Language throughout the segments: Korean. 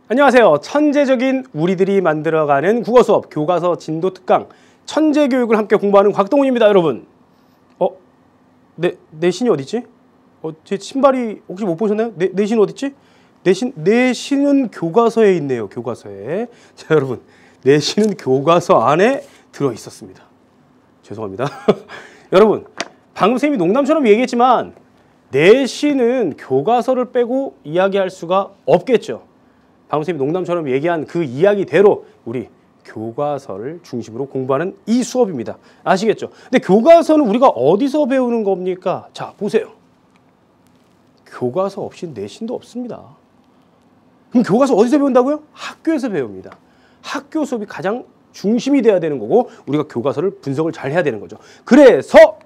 안녕하세요. 천재적인 우리들이 만들어가는 국어 수업 교과서 진도 특강 천재 교육을 함께 공부하는 곽동훈입니다, 여러분. 내신이 어딨지? 제 신발이 혹시 못 보셨나요? 내신 어딨지? 내신은 교과서에 있네요. 교과서에. 자, 여러분, 내신은 교과서 안에 들어 있었습니다. 죄송합니다. 여러분, 방금 쌤이 농담처럼 얘기했지만 내신은 교과서를 빼고 이야기할 수가 없겠죠. 방금 쌤이 농담처럼 얘기한 그 이야기대로 우리 교과서를 중심으로 공부하는 이 수업입니다. 아시겠죠? 근데 교과서는 우리가 어디서 배우는 겁니까? 자, 보세요. 교과서 없이 내신도 없습니다. 그럼 교과서 어디서 배운다고요? 학교에서 배웁니다. 학교 수업이 가장 중심이 돼야 되는 거고 우리가 교과서를 분석을 잘 해야 되는 거죠. 그래서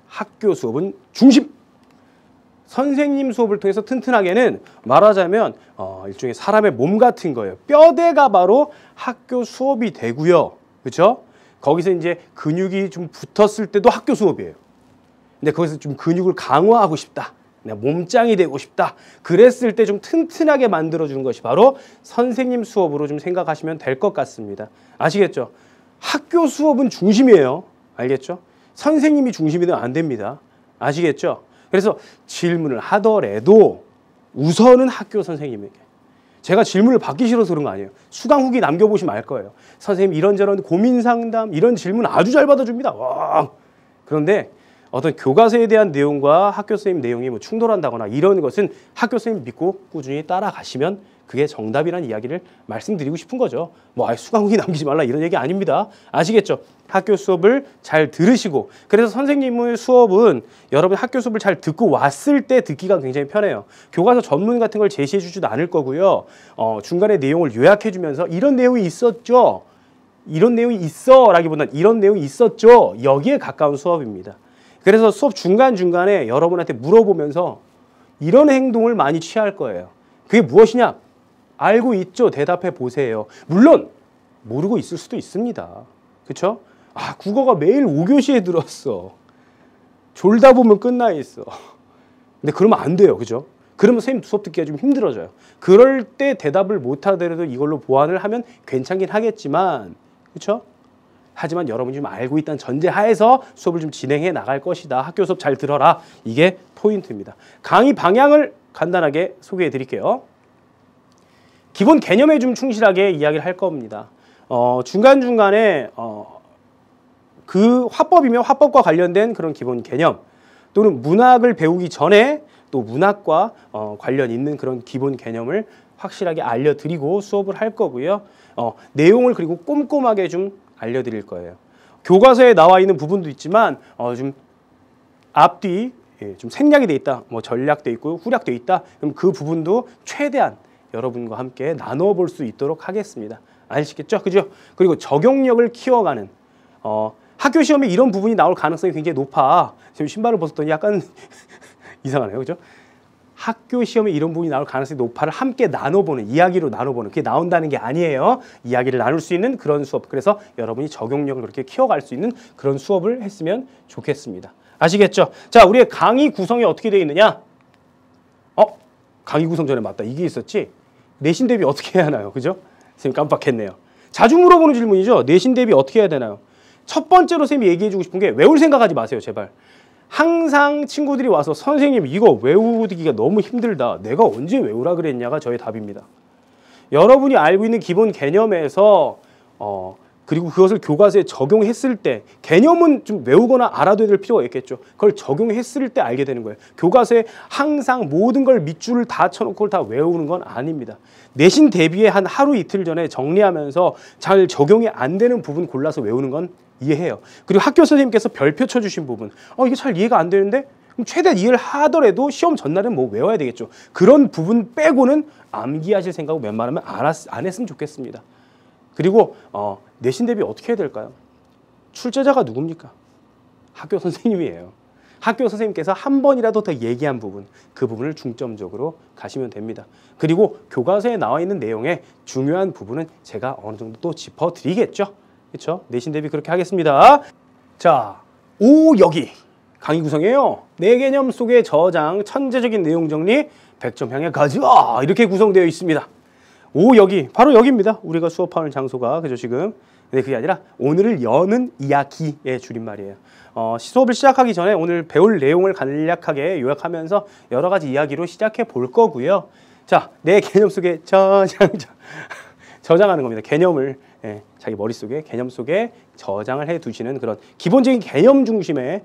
학교 수업은 중심! 선생님 수업을 통해서 튼튼하게는 말하자면 일종의 사람의 몸 같은 거예요. 뼈대가 바로 학교 수업이 되고요. 그렇죠? 거기서 이제 근육이 좀 붙었을 때도 학교 수업이에요. 근데 거기서 좀 근육을 강화하고 싶다. 몸짱이 되고 싶다. 그랬을 때 좀 튼튼하게 만들어주는 것이 바로 선생님 수업으로 좀 생각하시면 될 것 같습니다. 아시겠죠? 학교 수업은 중심이에요. 알겠죠? 선생님이 중심이 되면 안 됩니다. 아시겠죠? 그래서 질문을 하더라도 우선은 학교 선생님에게. 제가 질문을 받기 싫어서 그런 거 아니에요. 수강 후기 남겨보시면 알 거예요. 선생님 이런저런 고민 상담 이런 질문 아주 잘 받아줍니다. 와. 그런데 어떤 교과서에 대한 내용과 학교 선생님 내용이 뭐 충돌한다거나 이런 것은 학교 선생님 믿고 꾸준히 따라가시면 그게 정답이라는 이야기를 말씀드리고 싶은 거죠. 뭐 수강 후기 남기지 말라 이런 얘기 아닙니다. 아시겠죠? 학교 수업을 잘 들으시고 그래서 선생님의 수업은 여러분 학교 수업을 잘 듣고 왔을 때 듣기가 굉장히 편해요. 교과서 전문 같은 걸 제시해 주지도 않을 거고요. 중간에 내용을 요약해 주면서 이런 내용이 있었죠. 이런 내용이 있어 라기보다는 이런 내용이 있었죠. 여기에 가까운 수업입니다. 그래서 수업 중간중간에 여러분한테 물어보면서 이런 행동을 많이 취할 거예요. 그게 무엇이냐? 알고 있죠? 대답해 보세요. 물론 모르고 있을 수도 있습니다. 그렇죠? 국어가 매일 5교시에 들었어. 졸다 보면 끝나 있어. 근데 그러면 안 돼요. 그죠? 그러면 선생님 수업 듣기가 좀 힘들어져요. 그럴 때 대답을 못 하더라도 이걸로 보완을 하면 괜찮긴 하겠지만 그렇죠? 하지만 여러분이 좀 알고 있다는 전제하에서 수업을 좀 진행해 나갈 것이다. 학교 수업 잘 들어라. 이게 포인트입니다. 강의 방향을 간단하게 소개해 드릴게요. 기본 개념에 좀 충실하게 이야기를 할 겁니다. 중간중간에 그 화법이면 화법과 관련된 그런 기본 개념 또는 문학을 배우기 전에 또 문학과 관련 있는 그런 기본 개념을 확실하게 알려드리고 수업을 할 거고요. 내용을 그리고 꼼꼼하게 좀 알려드릴 거예요. 교과서에 나와 있는 부분도 있지만 좀 앞뒤 좀 생략이 돼 있다. 뭐 전략돼 있고 후략돼 있다. 그럼 그 부분도 최대한 여러분과 함께 나눠볼 수 있도록 하겠습니다. 아시겠죠? 그죠? 그리고 적용력을 키워가는 학교 시험에 이런 부분이 나올 가능성이 굉장히 높아. 지금 신발을 벗었더니 약간 이상하네요. 그죠? 학교 시험에 이런 부분이 나올 가능성이 높아를 함께 나눠보는, 이야기로 나눠보는, 그게 나온다는 게 아니에요. 이야기를 나눌 수 있는 그런 수업. 그래서 여러분이 적용력을 그렇게 키워갈 수 있는 그런 수업을 했으면 좋겠습니다. 아시겠죠? 자, 우리의 강의 구성이 어떻게 되어 있느냐? 강의 구성 전에 맞다. 이게 있었지? 내신 대비 어떻게 해야 하나요? 그죠? 선생님 깜빡했네요. 자주 물어보는 질문이죠. 내신 대비 어떻게 해야 되나요? 첫 번째로 선생님이 얘기해주고 싶은 게 외울 생각하지 마세요. 제발. 항상 친구들이 와서 선생님 이거 외우기가 너무 힘들다. 내가 언제 외우라 그랬냐가 저의 답입니다. 여러분이 알고 있는 기본 개념에서 그리고 그것을 교과서에 적용했을 때 개념은 좀 외우거나 알아둬야 될 필요가 있겠죠. 그걸 적용했을 때 알게 되는 거예요. 교과서에 항상 모든 걸 밑줄을 다 쳐놓고 그걸 다 외우는 건 아닙니다. 내신 대비에 한 하루 이틀 전에 정리하면서 잘 적용이 안 되는 부분 골라서 외우는 건 이해해요. 그리고 학교 선생님께서 별표 쳐주신 부분 이게 잘 이해가 안 되는데 그럼 최대한 이해를 하더라도 시험 전날은 뭐 외워야 되겠죠. 그런 부분 빼고는 암기하실 생각은 웬만하면 안 했으면 좋겠습니다. 그리고 내신 대비 어떻게 해야 될까요? 출제자가 누굽니까? 학교 선생님이에요. 학교 선생님께서 한 번이라도 더 얘기한 부분, 그 부분을 중점적으로 가시면 됩니다. 그리고 교과서에 나와 있는 내용의 중요한 부분은 제가 어느 정도 또 짚어드리겠죠. 그렇죠? 내신 대비 그렇게 하겠습니다. 자, 여기 강의 구성이에요. 내 개념 속의 저장, 천재적인 내용 정리, 100점 향해 가자 이렇게 구성되어 있습니다. 여기 바로 여기입니다. 우리가 수업하는 장소가 그죠 지금. 근데 그게 아니라 오늘을 여는 이야기의 줄임말이에요. 수업을 시작하기 전에 오늘 배울 내용을 간략하게 요약하면서 여러 가지 이야기로 시작해 볼 거고요. 자, 내 개념 속에 저장하는 겁니다. 개념을 자기 머릿속에 개념 속에 저장을 해 두시는 그런 기본적인 개념 중심의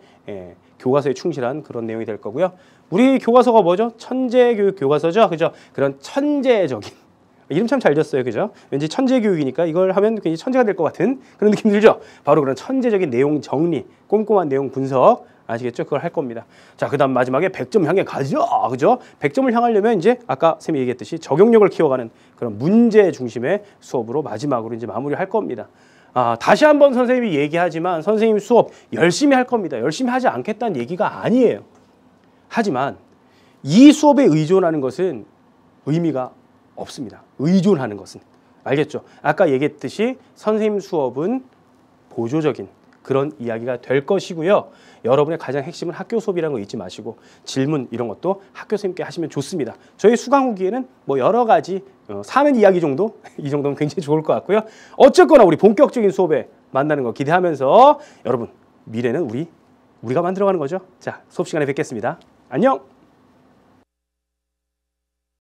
교과서에 충실한 그런 내용이 될 거고요. 우리 교과서가 뭐죠? 천재교육 교과서죠. 그죠? 그런 천재적인 이름 참 잘 졌어요. 그죠? 왠지 천재교육이니까 이걸 하면 괜히 천재가 될 것 같은 그런 느낌 들죠? 바로 그런 천재적인 내용 정리, 꼼꼼한 내용 분석 아시겠죠? 그걸 할 겁니다. 자, 그 다음 마지막에 100점 향해 가죠. 그죠? 100점을 향하려면 이제 아까 쌤이 얘기했듯이 적용력을 키워가는 그런 문제 중심의 수업으로 마지막으로 이제 마무리할 겁니다. 다시 한번 선생님이 얘기하지만 선생님 수업 열심히 할 겁니다. 열심히 하지 않겠다는 얘기가 아니에요. 하지만 이 수업에 의존하는 것은 의미가 없습니다. 의존하는 것은. 알겠죠? 아까 얘기했듯이 선생님 수업은 보조적인 그런 이야기가 될 것이고요. 여러분의 가장 핵심은 학교 수업이라는 거 잊지 마시고 질문 이런 것도 학교 선생님께 하시면 좋습니다. 저희 수강 후기에는 뭐 여러 가지 사는 이야기 정도? 이 정도면 굉장히 좋을 것 같고요. 어쨌거나 우리 본격적인 수업에 만나는 거 기대하면서 여러분 미래는 우리가 만들어가는 거죠. 자, 수업 시간에 뵙겠습니다. 안녕!